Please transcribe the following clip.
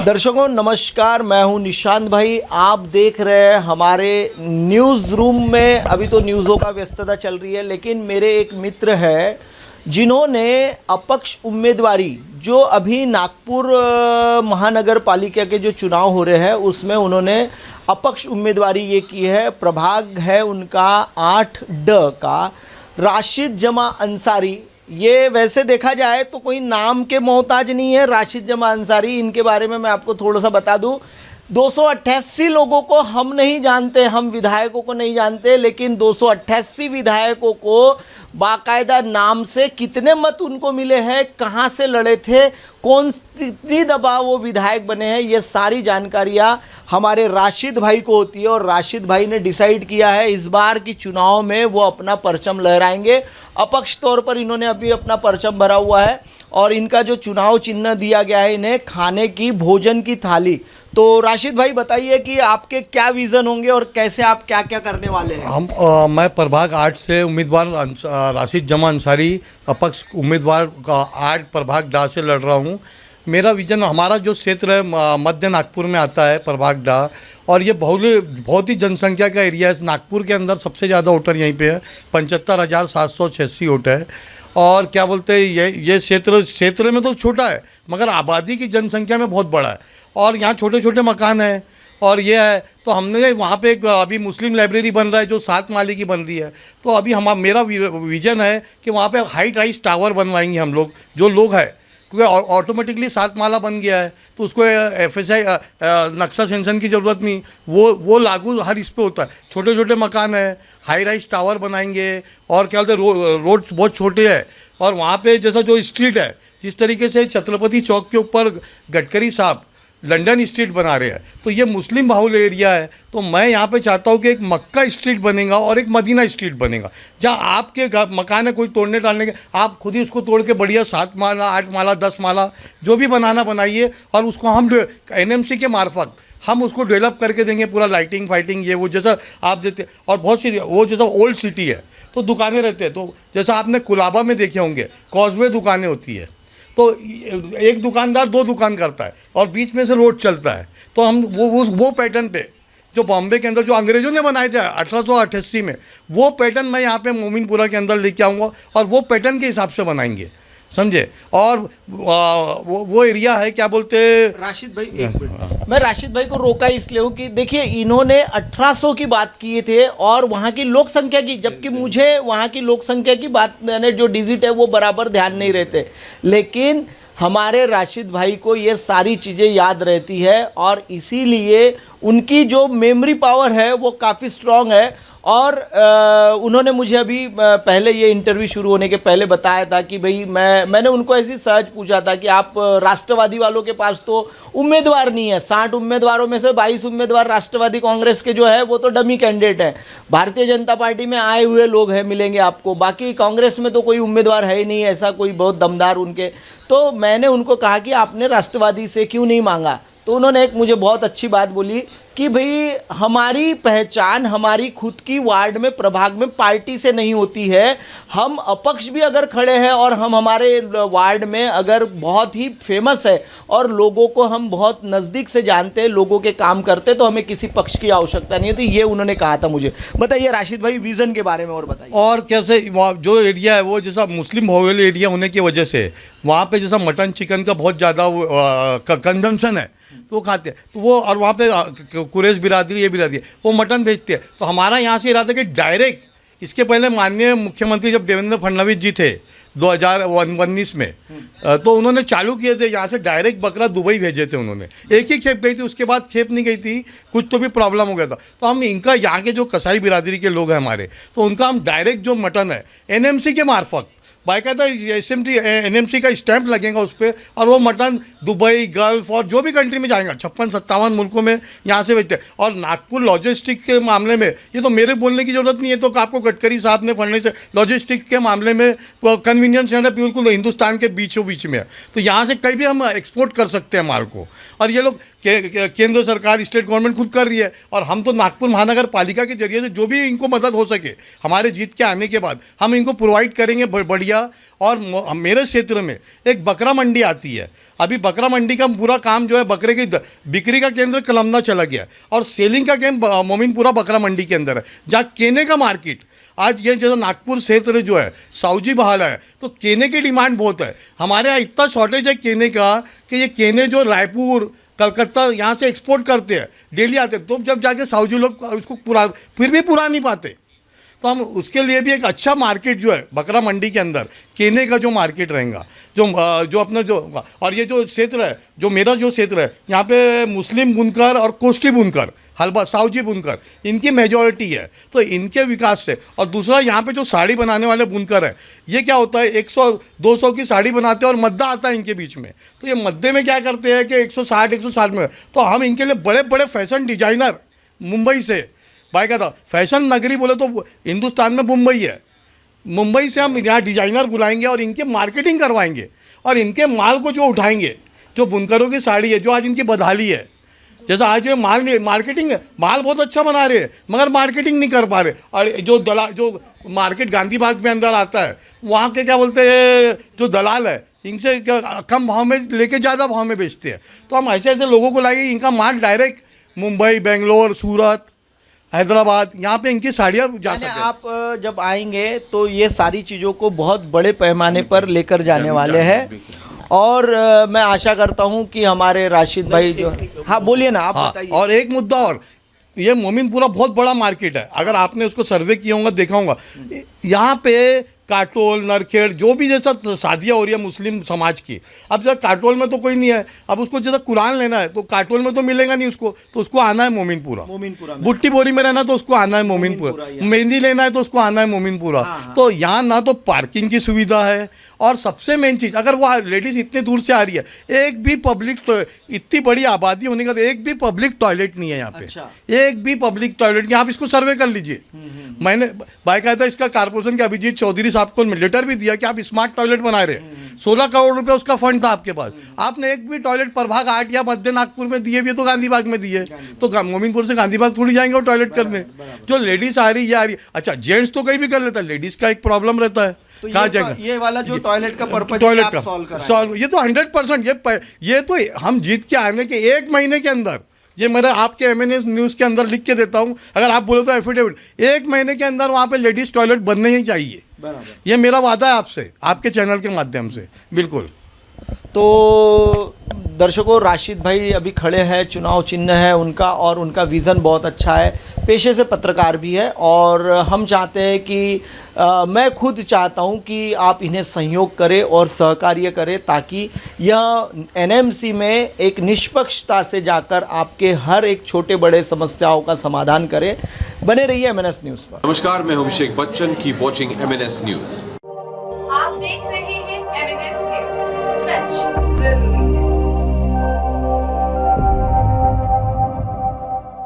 दर्शकों नमस्कार, मैं हूं निशांत भाई। आप देख रहे हैं हमारे न्यूज़ रूम में। अभी तो न्यूज़ों का व्यस्तता चल रही है, लेकिन मेरे एक मित्र हैं जिन्होंने अपक्ष उम्मीदवारी जो अभी नागपुर महानगर पालिका के जो चुनाव हो रहे हैं उसमें उन्होंने अपक्ष उम्मीदवारी ये की है। प्रभाग है उनका 8D का। राशिद जमा अंसारी, ये वैसे देखा जाए तो कोई नाम के मोहताज नहीं है। राशिद जमा अंसारी, इनके बारे में मैं आपको थोड़ा सा बता दूं। 288 लोगों को हम नहीं जानते, हम विधायकों को नहीं जानते, लेकिन 288 विधायकों को बाकायदा नाम से कितने मत उनको मिले हैं, कहां से लड़े थे, कौन कितनी दबा वो विधायक बने हैं, ये सारी जानकारियां हमारे राशिद भाई को होती है। और राशिद भाई ने डिसाइड किया है इस बार की चुनाव में वो अपना परचम लहराएंगे। अपक्ष तौर पर इन्होंने अभी अपना परचम भरा हुआ है और इनका जो चुनाव चिन्ह दिया गया है इन्हें खाने की भोजन की थाली। तो राशिद भाई बताइए कि आपके क्या विज़न होंगे और कैसे आप क्या क्या करने वाले हैं। मैं प्रभाग 8 से उम्मीदवार राशिद जमा अंसारी अपक्ष उम्मीदवार का 8 प्रभाग डा से लड़ रहा हूँ। मेरा विजन, हमारा जो क्षेत्र है मध्य नागपुर में आता है प्रभाग डा, और ये बहुत ही जनसंख्या का एरिया है। नागपुर के अंदर सबसे ज़्यादा वोटर यहीं पे है, 75,786 वोट है। और क्या बोलते हैं, ये क्षेत्र में तो छोटा है मगर आबादी की जनसंख्या में बहुत बड़ा है और यहाँ छोटे छोटे मकान हैं। और ये है तो हमने वहाँ पे एक अभी मुस्लिम लाइब्रेरी बन रहा है जो 7 माले की बन रही है। तो अभी मेरा विजन है कि वहाँ पे हाइट राइज टावर बनवाएंगे हम लोग, जो लोग हैं, क्योंकि ऑटोमेटिकली 7 माला बन गया है तो उसको FSI नक्शा सेंसन की ज़रूरत नहीं, वो लागू हर इस पे होता है। छोटे छोटे मकान है, हाई राइज टावर बनाएंगे। और क्या बोलते हैं, रोड्स बहुत छोटे हैं। और वहाँ पे जैसा जो स्ट्रीट है, जिस तरीके से छत्रपति चौक के ऊपर गडकरी साहब लंदन स्ट्रीट बना रहे हैं, तो ये मुस्लिम बाहुल एरिया है। तो मैं यहाँ पे चाहता हूँ कि एक मक्का स्ट्रीट बनेगा और एक मदीना स्ट्रीट बनेगा, जहाँ आपके मकान है कोई तोड़ने डालने के, आप खुद ही उसको तोड़ के बढ़िया 7 माला 8 माला 10 माला जो भी बनाना बनाइए, और उसको हम NMC के मार्फत हम उसको डेवलप करके देंगे। पूरा लाइटिंग फाइटिंग ये वो जैसा आप देते। और बहुत सी वो जैसा ओल्ड सिटी है तो दुकानें रहते हैं, तो जैसा आपने कुलाबा में देखे होंगे कॉजवे दुकानें होती है, तो एक दुकानदार 2 दुकान करता है और बीच में से रोड चलता है। तो हम वो पैटर्न पे जो बॉम्बे के अंदर जो अंग्रेज़ों ने बनाए थे 1888 में, वो पैटर्न मैं यहाँ पे मोमिनपुरा के अंदर लेके आऊँगा और वो पैटर्न के हिसाब से बनाएंगे, समझे। और वो एरिया है, क्या बोलते हैं राशिद भाई, एक मिनट, मैं राशिद भाई को रोका इसलिए हूँ कि देखिए इन्होंने 1800 की बात किए थे और वहाँ की लोक संख्या की, जबकि मुझे वहाँ की लोक संख्या की बात जो डिजिट है वो बराबर ध्यान नहीं रहते, लेकिन हमारे राशिद भाई को ये सारी चीज़ें याद रहती है और इसीलिए उनकी जो मेमोरी पावर है वो काफ़ी स्ट्रॉन्ग है। और उन्होंने मुझे अभी पहले ये इंटरव्यू शुरू होने के पहले बताया था कि भाई मैंने उनको ऐसी सहज पूछा था कि आप राष्ट्रवादी वालों के पास तो उम्मीदवार नहीं है, 60 उम्मीदवारों में से 22 उम्मीदवार राष्ट्रवादी कांग्रेस के जो है वो तो डमी कैंडिडेट हैं, भारतीय जनता पार्टी में आए हुए लोग हैं मिलेंगे आपको, बाकी कांग्रेस में तो कोई उम्मीदवार है ही नहीं ऐसा कोई बहुत दमदार उनके। तो मैंने उनको कहा कि आपने राष्ट्रवादी से क्यों नहीं मांगा, तो उन्होंने एक मुझे बहुत अच्छी बात बोली कि भाई हमारी पहचान हमारी खुद की वार्ड में प्रभाग में पार्टी से नहीं होती है। हम अपक्ष भी अगर खड़े हैं और हम हमारे वार्ड में अगर बहुत ही फेमस है और लोगों को हम बहुत नज़दीक से जानते हैं, लोगों के काम करते हैं, तो हमें किसी पक्ष की आवश्यकता नहीं है। तो ये उन्होंने कहा था मुझे। बताइए राशिद भाई विज़न के बारे में और बताइए। और कैसे जो एरिया है वो जैसा मुस्लिम बहुल एरिया होने की वजह से वहाँ पे जैसा मटन चिकन का बहुत ज़्यादा कंजम्पशन है, तो वो खाते हैं। तो वो और वहाँ पे कुरैश बिरादरी ये बिरादरी वो मटन बेचती है। तो हमारा यहाँ से इरादा कि डायरेक्ट, इसके पहले माननीय मुख्यमंत्री जब देवेंद्र फडणवीस जी थे 2019 में, तो उन्होंने चालू किए थे यहाँ से डायरेक्ट बकरा दुबई भेजे थे उन्होंने। एक ही खेप गई थी, उसके बाद खेप नहीं गई थी, कुछ तो भी प्रॉब्लम हो गया था। तो हम इनका यहाँ के जो कसाई बिरादरी के लोग हैं हमारे, तो उनका हम डायरेक्ट जो मटन है NMC के मार्फत बाकायदा NMC का स्टैंप लगेगा उस पर, और वो मटन दुबई गल्फ और जो भी कंट्री में जाएगा 56-57 मुल्कों में यहाँ से बेचते हैं। और नागपुर लॉजिस्टिक के मामले में ये तो मेरे बोलने की ज़रूरत नहीं है, तो आपको गडकरी साहब ने फंडने से लॉजिस्टिक के मामले में कन्वीनियंस है, बिल्कुल हिंदुस्तान के बीचों बीच में है। तो यहाँ से कहीं भी हम एक्सपोर्ट कर सकते हैं माल को, और ये लोग केंद्र सरकार स्टेट गवर्नमेंट खुद कर रही है। और हम तो नागपुर महानगर पालिका के जरिए से जो भी इनको मदद हो सके हमारे जीत के आने के बाद हम इनको प्रोवाइड करेंगे बढ़िया गया। और मेरे क्षेत्र में एक बकरा मंडी आती है, अभी बकरा मंडी का पूरा काम जो है बकरे की बिक्री का केंद्र कलमना चला गया और सेलिंग का केंद्र मोमिनपुरा बकरा मंडी के अंदर है, जहाँ केने का मार्केट आज ये जैसा नागपुर क्षेत्र जो है साउजी बहाला है, तो केने की डिमांड बहुत है। हमारे यहाँ इतना शॉर्टेज है केने का कि ये केने जो रायपुर कलकत्ता यहाँ से एक्सपोर्ट करते हैं, डेली आते हैं, तो जब जाके साउजी लोग उसको फिर भी पूरा नहीं पाते। तो हम उसके लिए भी एक अच्छा मार्केट जो है बकरा मंडी के अंदर केने का जो मार्केट रहेगा, जो अपना जो, और ये जो क्षेत्र है, जो मेरा जो क्षेत्र है, यहाँ पे मुस्लिम बुनकर और कोष्टी बुनकर, हलवा साउजी बुनकर, इनकी मेजॉरिटी है, तो इनके विकास से। और दूसरा यहाँ पे जो साड़ी बनाने वाले बुनकर है, ये क्या होता है 100-200 की साड़ी बनाते हैं और मद्दा आता है इनके बीच में, तो ये मद्दे में क्या करते हैं कि 160 में, तो हम इनके लिए बड़े बड़े फैशन डिजाइनर मुंबई से, भाई कहता फैशन नगरी बोले तो हिंदुस्तान में मुंबई है, मुंबई से हम यहाँ डिजाइनर बुलाएंगे और इनके मार्केटिंग करवाएंगे और इनके माल को जो उठाएंगे, जो बुनकरों की साड़ी है, जो आज इनकी बदहाली है, जैसा आज ये मार्केटिंग है, माल बहुत अच्छा बना रहे हैं मगर मार्केटिंग नहीं कर पा रहे। और जो मार्केट गांधी बाग में अंदर आता है, वहाँ के क्या बोलते हैं जो दलाल है, इनसे कम भाव में लेके ज़्यादा भाव में बेचते हैं। तो हम ऐसे ऐसे लोगों को लाएंगे, इनका माल डायरेक्ट मुंबई, बेंगलोर, सूरत, हैदराबाद, यहाँ पे इनकी साड़ियाँ जा सके। आप जब आएंगे तो ये सारी चीज़ों को बहुत बड़े पैमाने पर लेकर जाने वाले हैं और मैं आशा करता हूँ कि हमारे राशिद भाई जो, हाँ बोलिए ना आप, बताइए। और एक मुद्दा और, ये मोमिनपुरा बहुत बड़ा मार्केट है, अगर आपने उसको सर्वे किया होगा देखा होगा, यहाँ पे काटोल, नरखेड़, जो भी जैसा शादियाँ हो रही है मुस्लिम समाज की, अब जैसा काटोल में तो कोई नहीं है, अब उसको जैसा कुरान लेना है तो काटोल में तो मिलेगा नहीं उसको, तो उसको आना है मोमिनपुरा। बुट्टी बोरी में रहना तो उसको आना है मोमिनपुरा। मेहंदी लेना है तो उसको आना है मोमिनपुरा। तो यहाँ ना तो पार्किंग की सुविधा है, और सबसे मेन चीज़, अगर वो लेडीज़ इतने दूर से आ रही है, एक भी पब्लिक, इतनी बड़ी आबादी होने का तो एक भी पब्लिक टॉयलेट नहीं है यहाँ पे, एक भी पब्लिक टॉयलेट नहीं। आप इसको सर्वे कर लीजिए। मैंने बाकायदा इसका कारपोरेशन के अभिजीत चौधरी साहब को लेटर भी दिया कि आप स्मार्ट टॉयलेट बना रहे हैं, 16 करोड़ रुपए उसका फंड था आपके पास, आपने एक भी टॉयलेट प्रभाग 8 या मध्य नागपुर में दिए भी तो गांधी बाग में दिए, तो मोमिनपुर से गांधी बाग थोड़ी जाएंगे वो टॉयलेट करने। जो लेडीज आ रही है, आ रही, अच्छा जेंट्स तो कहीं भी कर लेता है, लेडीज का एक प्रॉब्लम रहता है, कहाँ जगह ये वाला जो टॉयलेट का पर्पस, टॉयलेट का सॉल्व, ये तो 100%, ये तो हम जीत के आएंगे कि 1 महीने के अंदर, ये मेरा आपके MNS न्यूज़ के अंदर लिख के देता हूँ, अगर आप बोले तो एफिडेविट, 1 महीने के अंदर वहाँ पे लेडीज़ टॉयलेट बनने ही चाहिए। ये मेरा वादा है आपसे, आपके चैनल के माध्यम से, बिल्कुल। तो दर्शकों, राशिद भाई अभी खड़े हैं, चुनाव चिन्ह है उनका और उनका विज़न बहुत अच्छा है, पेशे से पत्रकार भी है, और हम चाहते हैं कि मैं खुद चाहता हूं कि आप इन्हें सहयोग करें और सहकार्य करें, ताकि यह NMC में एक निष्पक्षता से जाकर आपके हर एक छोटे बड़े समस्याओं का समाधान करें। बने रहिए MNS न्यूज़ पर। नमस्कार, मैं हूं Abhishek Bachchan, keep watching MNS news. आप देख रहे हैं MNS न्यूज़, सच जरूरी।